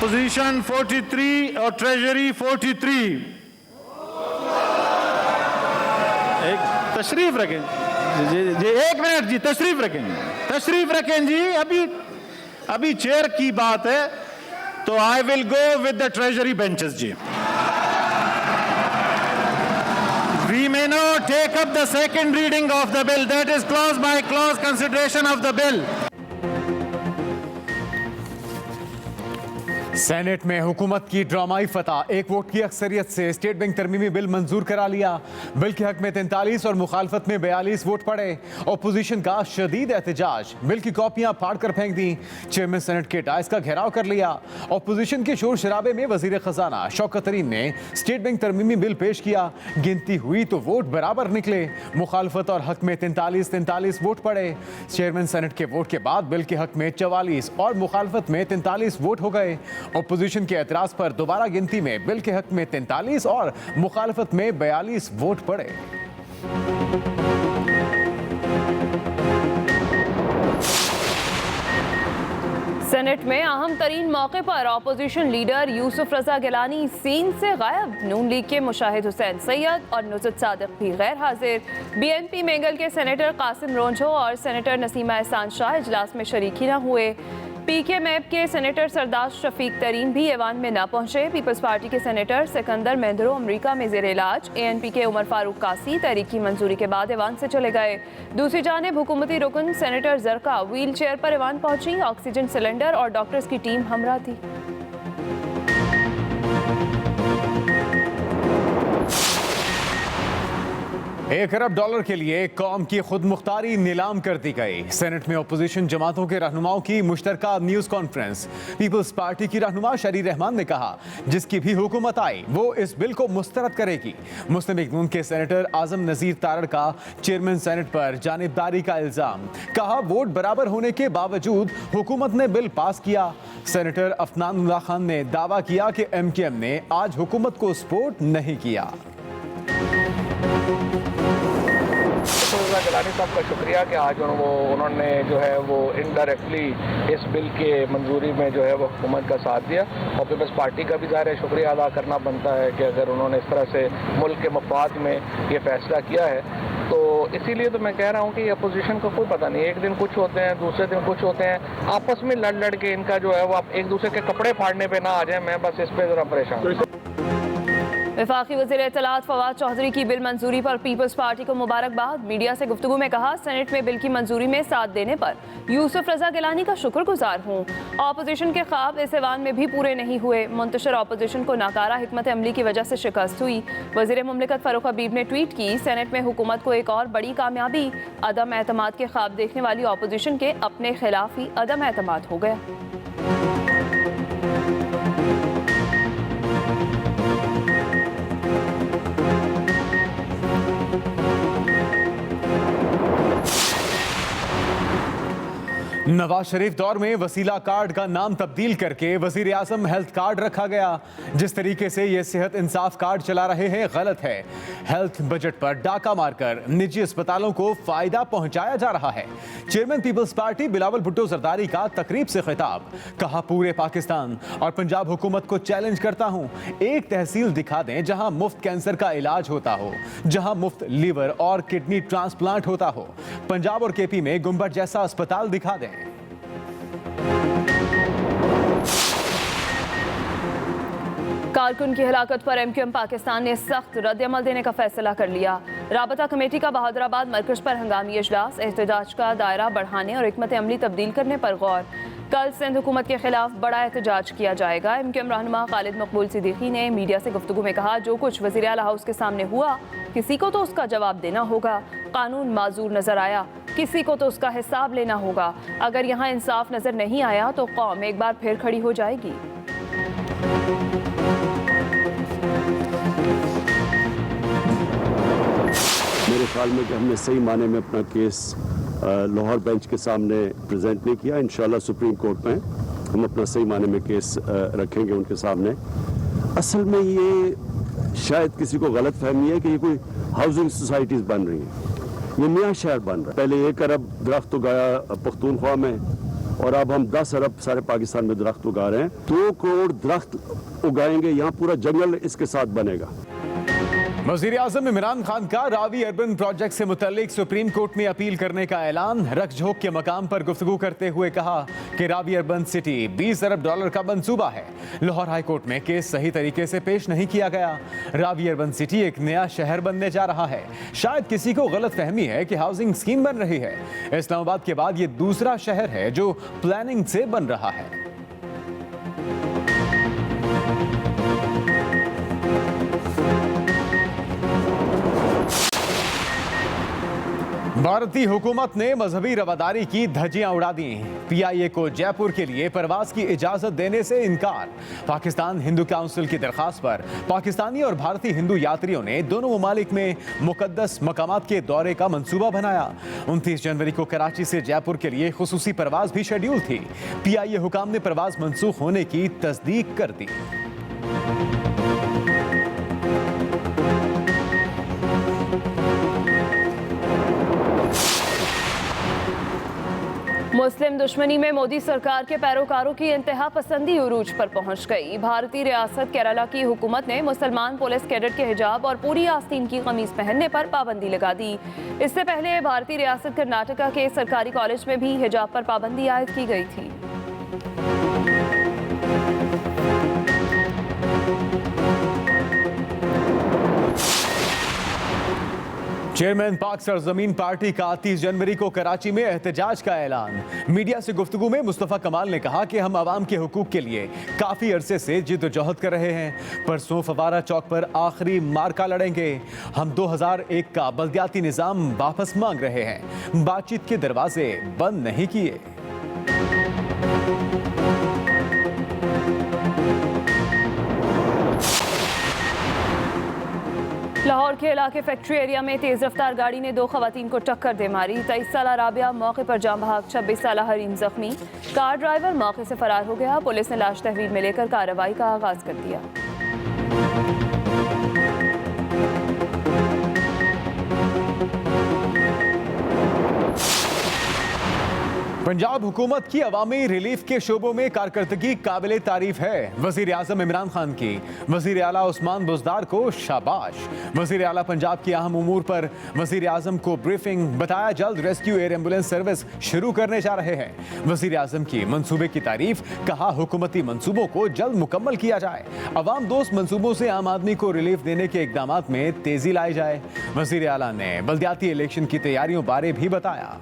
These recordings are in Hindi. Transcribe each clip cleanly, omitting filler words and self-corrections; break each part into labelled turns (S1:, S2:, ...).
S1: Opposition 43 और Treasury 43। एक तशरीफ रखें जी, एक मिनट जी, तशरीफ रखें जी। अभी चेयर की बात है, तो I will go with the treasury benches ji. We may now take up the second reading of the bill. That is clause by clause consideration of the bill.
S2: Senate में हुकूमत की ड्रामाई फतह, एक वोट की अक्सरियत से स्टेट बैंक तरमीमी बिल मंजूर करा लिया। बिल के हक में 43 और मुखालफत में 42 वोट पड़े। अपोजिशन का शदीद एहतजाज, बिल की कॉपियां फाड़ कर फेंक दी। चेयरमैन सेनेट के डायस का घेराव कर लिया। अपोजिशन के शोर शराबे में वजीर खजाना शौकत तरीन ने स्टेट बैंक तरमीमी बिल पेश किया। गिनती हुई तो वोट बराबर निकले। मुखालफत और हक में 43 वोट पड़े। चेयरमैन सेनेट के वोट के बाद बिल के हक में 44 और मुखालफत में 43 वोट हो गए। अपोजिशन के एतराज पर दोबारा गिनती में बिल के हक में 43 और मुखालफत में 42 वोट पड़े।
S3: सेनेट में अहम तरीन मौके पर अपोजिशन लीडर यूसुफ रजा गिलानी सीन से गायब। नून लीग के मुशाहिद हुसैन सैयद और नुसरत सादिक भी गैर हाजिर। बीएनपी मेंगल के सेनेटर कासिम रोंझो और सेनेटर नसीमा एहसान शाह इजलास में शरीक ही न हुए। पीके मैप के सेनेटर सरदार शफीक तरीन भी ऐवान में न पहुंचे। पीपल्स पार्टी के सेनेटर सिकंदर मेहंदरो अमरीका में जेर इलाज। एएनपी के उमर फारूक कासी तहरीक की मंजूरी के बाद ऐवान से चले गए। दूसरी जानिब हुकूमती रुकन सेनेटर जरका व्हील चेयर पर ऐवान पहुंची। ऑक्सीजन सिलेंडर और डॉक्टर्स की टीम हमरा थी।
S2: 1 अरब डॉलर के लिए कौम की खुद मुख्तारी नीलाम कर दी गई। सेनेट में अपोजिशन जमातों के रहनुमाओं की मुश्तरका न्यूज कॉन्फ्रेंस। पीपल्स पार्टी की रहनुमा शरी रहमान ने कहा, जिसकी भी हुकूमत आई वो इस बिल को मुस्तरद करेगी। मुस्लिम लीग नून के सेनेटर आजम नजीर तारड़ का चेयरमैन सेनेट पर जानिबदारी का इल्जाम। कहा, वोट बराबर होने के बावजूद हुकूमत ने बिल पास किया। सेनेटर अफनानुल्लाह खान ने दावा किया कि MKM ने आज हुकूमत को सपोर्ट नहीं किया।
S4: गिलानी साहब का शुक्रिया कि आज उन्होंने जो है वो इनडायरेक्टली इस बिल के मंजूरी में जो है वो हुकूमत का साथ दिया। और पीपल्स पार्टी का भी ज़ाहिर है शुक्रिया अदा करना बनता है कि अगर उन्होंने इस तरह से मुल्क के मफाद में ये फैसला किया है। तो इसीलिए तो मैं कह रहा हूँ कि अपोजिशन का कोई पता नहीं, एक दिन कुछ होते हैं, दूसरे दिन कुछ होते हैं। आपस में लड़ के इनका जो है वो आप एक दूसरे के कपड़े फाड़ने पर ना आ जाए। मैं बस इस पर ज़रा परेशान हूँ।
S3: वफाकी वज़ीर इत्तलात फवाद चौधरी की बिल मंजूरी पर पीपल्स पार्टी को मुबारकबाद। मीडिया से गुफ्तगू में कहा, सेनेट में बिल की मंजूरी में साथ देने पर यूसुफ रजा गिलानी का शुक्रगुजार हूँ। अपोजिशन के ख्वाब इस ऐवान में भी पूरे नहीं हुए। मुंतशिर अपोजिशन को नाकारा हिकमत अमली की वजह से शिकस्त हुई। वज़ीर मुमलिकत फ़ारूक हबीब ने ट्वीट की, सेनेट में हुकूमत को एक और बड़ी कामयाबी। अदम एतमाद के ख्वाब देखने वाली अपोजिशन के अपने खिलाफ ही अदम एतमाद हो गया।
S2: नवाज शरीफ दौर में वसीला कार्ड का नाम तब्दील करके वजीर आजम हेल्थ कार्ड रखा गया। जिस तरीके से ये सेहत इंसाफ कार्ड चला रहे हैं गलत है। हेल्थ बजट पर डाका मारकर निजी अस्पतालों को फायदा पहुंचाया जा रहा है। चेयरमैन पीपल्स पार्टी बिलावल भुट्टो जरदारी का तकरीब से खिताब। कहा, पूरे पाकिस्तान और पंजाब हुकूमत को चैलेंज करता हूं, एक तहसील दिखा दें जहां मुफ्त कैंसर का इलाज होता हो, जहां मुफ्त लीवर और किडनी ट्रांसप्लांट होता हो। पंजाब और KP में गुंबद जैसा अस्पताल दिखा दें।
S3: कारकुन की हलाकत पर MQM पाकिस्तान ने सख्त रद्द-ए-अमल देने का फैसला कर लिया। राबता कमेटी का बहादुराबाद मरकज पर हंगामी इजलास। एहतजाज का दायरा बढ़ाने और हिकमत अमली तब्दील करने पर गौर। कल सिंध हुकूमत के खिलाफ बड़ा एहतजाज किया जाएगा। MQM रहनुमा खालिद मकबूल सिद्दीकी ने मीडिया से गुफ्तगू में कहा, जो कुछ वज़ीर आला हाउस के सामने हुआ, किसी को तो उसका जवाब देना होगा। कानून माजूर नजर आया, किसी को तो उसका हिसाब लेना होगा। अगर यहाँ इंसाफ नजर नहीं आया तो कौम एक बार फिर खड़ी हो जाएगी।
S5: मेरे ख्याल में कि हमने सही माने में अपना केस लाहौर बेंच के सामने प्रेजेंट नहीं किया। इंशाल्लाह सुप्रीम कोर्ट में हम अपना सही माने में केस रखेंगे उनके सामने। असल में ये शायद किसी को गलत फहमी है कि ये कोई हाउसिंग सोसाइटीज बन रही हैं। ये नया शहर बन रहा है। पहले 1 अरब दरख्त उगाया पख्तूनख्वा में, और अब हम 10 अरब सारे पाकिस्तान में दरख्त उगा रहे हैं। 2 करोड़ दरख्त उगाएंगे, यहाँ पूरा जंगल इसके साथ बनेगा।
S2: वज़ीर आज़म इमरान खान का रावी अर्बन प्रोजेक्ट से मुतल्लिक सुप्रीम कोर्ट में अपील करने का ऐलान। रखझोक के मकाम पर गुफ्तगू करते हुए कहा कि रावी अर्बन सिटी $20 अरब का मंसूबा है। लाहौर हाई कोर्ट में केस सही तरीके से पेश नहीं किया गया। रावी अर्बन सिटी एक नया शहर बनने जा रहा है। शायद किसी को गलत फहमी है कि हाउसिंग स्कीम बन रही है। इस्लामाबाद के बाद ये दूसरा शहर है जो प्लानिंग से बन रहा है। भारतीय हुकूमत ने मजहबी रवादारी की धज्जियां उड़ा दी। PIA को जयपुर के लिए परवाज की इजाजत देने से इनकार। पाकिस्तान हिंदू काउंसिल की दरखास्त पर पाकिस्तानी और भारतीय हिंदू यात्रियों ने दोनों ममालिक में मुकद्दस मकामात के दौरे का मंसूबा बनाया। 29 जनवरी को कराची से जयपुर के लिए खुसूसी परवाज भी शेड्यूल थी। PIA हुकाम ने परवाज मंसूख होने की तस्दीक कर दी।
S3: मुस्लिम दुश्मनी में मोदी सरकार के पैरोकारों की इंतहा पसंदी उरूज पर पहुंच गई। भारतीय रियासत केरला की हुकूमत ने मुसलमान पुलिस कैडेट के हिजाब और पूरी आस्तीन की कमीज पहनने पर पाबंदी लगा दी। इससे पहले भारतीय रियासत कर्नाटका के सरकारी कॉलेज में भी हिजाब पर पाबंदी आयद की गई थी।
S2: चेयरमैन पाक सरजमीन पार्टी का 30 जनवरी को कराची में एहतजाज का ऐलान। मीडिया से गुफ्तगू में मुस्तफा कमाल ने कहा कि हम आवाम के हुकूक के लिए काफी अरसे से जिद्दोजहद कर रहे हैं। परसों फवारा चौक पर आखिरी मार्का लड़ेंगे। हम 2001 का बल्दियाती निजाम वापस मांग रहे हैं। बातचीत के दरवाजे बंद नहीं किए।
S3: लाहौर के इलाके फैक्ट्री एरिया में तेज रफ्तार गाड़ी ने 2 खवातीन को टक्कर दे मारी। 23 साला राबिया मौके पर जाम बहक, 26 साला हरीम जख्मी। कार ड्राइवर मौके से फरार हो गया। पुलिस ने लाश तहवील में लेकर कार्रवाई का आगाज कर दिया।
S2: पंजाब हुकूमत की अवामी रिलीफ के शोबों में कारकर्दगी काबिले तारीफ है। वजीर आजम इमरान खान की वजीर आला उस्मान बुज़दार को शाबाश। वजीर आला पंजाब की अहम उमूर पर वजीर आजम को ब्रीफिंग। बताया जल्द रेस्क्यू एयर एम्बुलेंस सर्विस शुरू करने जा रहे हैं। वजीर आजम की मंसूबे की तारीफ। कहा हुकूमती मंसूबों को जल्द मुकम्मल किया जाए। अवाम दोस्त मंसूबों से आम आदमी को रिलीफ देने के इकदामात में तेजी लाई जाए। वजीर आला ने बल्दियाती इलेक्शन की तैयारियों बारे भी बताया।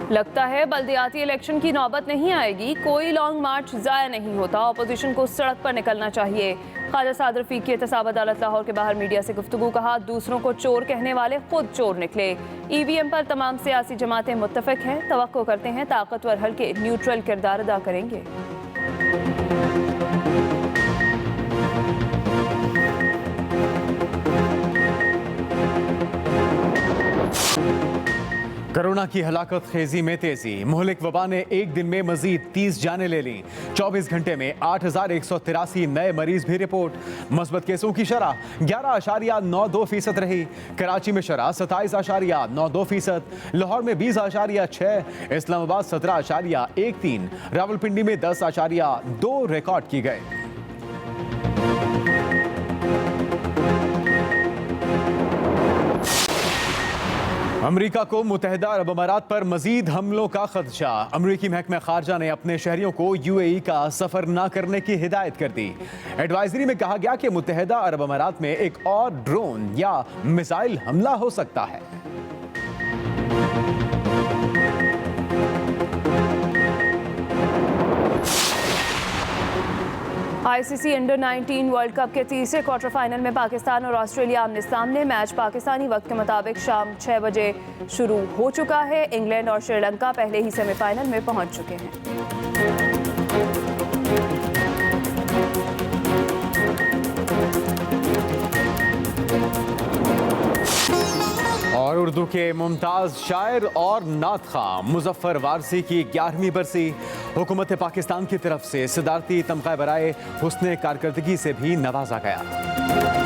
S3: लगता है बल्दियाती इलेक्शन की नौबत नहीं आएगी। कोई लॉन्ग मार्च जाया नहीं होता। ऑपोजिशन को सड़क पर निकलना चाहिए। ख्वाजा सादर फीकी एहतसाब अदालत लाहौर के बाहर मीडिया से गुफ्तगू। कहा दूसरों को चोर कहने वाले खुद चोर निकले। EVM पर तमाम सियासी जमातें मुत्तफिक हैं। तवक्को करते हैं ताकतवर हल्के न्यूट्रल किरदार अदा करेंगे।
S2: कोरोना की हलाकत खेजी में तेजी। मुहलिक वबा ने एक दिन में मजीद 30 जानें ले लीं। 24 घंटे में 8,183 नए मरीज भी रिपोर्ट। मस्बत केसों की शरह 11.92% रही। कराची में शरह 27.92%, लाहौर में 20.6%, इस्लामाबाद 17.13, रावलपिंडी में 10.2 रिकॉर्ड की गए। अमरीका को मुत्तहिदा अरब अमारात पर मजीद हमलों का खदशा। अमरीकी महकमा खारजा ने अपने शहरियों को UAE का सफर न करने की हिदायत कर दी। एडवाइजरी में कहा गया कि मुत्तहिदा अरब अमारात में एक और ड्रोन या मिसाइल हमला हो सकता है।
S3: ICC अंडर 19 वर्ल्ड कप के तीसरे क्वार्टर फाइनल में पाकिस्तान और ऑस्ट्रेलिया आमने सामने। मैच पाकिस्तानी वक्त के मुताबिक शाम 6 बजे शुरू हो चुका है। इंग्लैंड और श्रीलंका पहले ही सेमीफाइनल में पहुंच चुके हैं।
S2: और उर्दू के मुमताज शायर और नातखा मुजफ्फर वारसी की 11वीं बरसी। हुकूमत पाकिस्तान की तरफ से सदारती तमगा बराए हुस्ने कारकर्दगी से भी नवाजा गया।
S3: है।